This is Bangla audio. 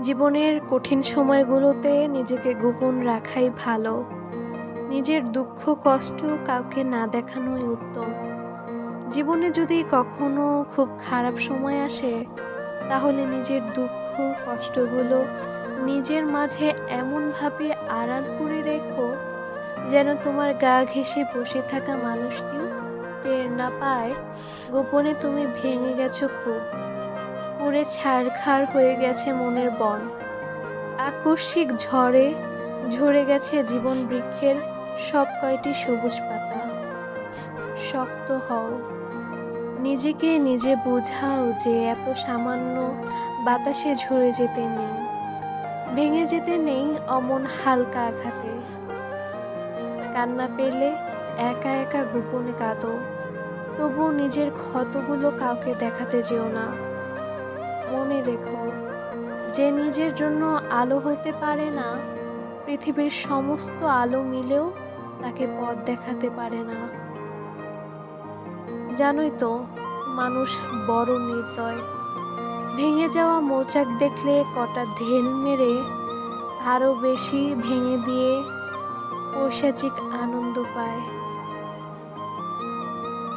জীবনের কঠিন সময়গুলোতে নিজেকে গোপন রাখাই ভালো। নিজের দুঃখ কষ্ট কাউকে না দেখানোই উত্তম। জীবনে যদি কখনো খুব খারাপ সময় আসে, তাহলে নিজের দুঃখ কষ্টগুলো নিজের মাঝে এমনভাবে আড়াল করে রেখো, যেন তোমার গা ঘেঁষে বসে থাকা মানুষটিও টের না পায় গোপনে তুমি ভেঙে গেছো খুব। পুড়ে ছারখার হয়ে গেছে মনের বন। আকস্মিক ঝড়ে ঝরে গেছে জীবন বৃক্ষের সব কয়টি সবুজ পাতা। শক্ত হও, নিজেকে নিজে বোঝাও যে এত সামান্য বাতাসে ঝরে যেতে নেই, ভেঙে যেতে নেই অমন হালকা আঘাতে। কান্না পেলে একা একা গোপনে কাঁদো, তবু নিজের ক্ষতগুলো কাউকে দেখাতে যেও না। মনে রেখো, যে নিজের জন্য আলো হতে পারে না, পৃথিবীর সমস্ত আলো মিলেও তাকে পথ দেখাতে পারে না। জানোই তো, মানুষ বড় নির্দয়। ভেঙে যাওয়া মৌচাক দেখলে কটা ঢেল মেরে আরো বেশি ভেঙে দিয়ে পৈশাচিক আনন্দ পায়।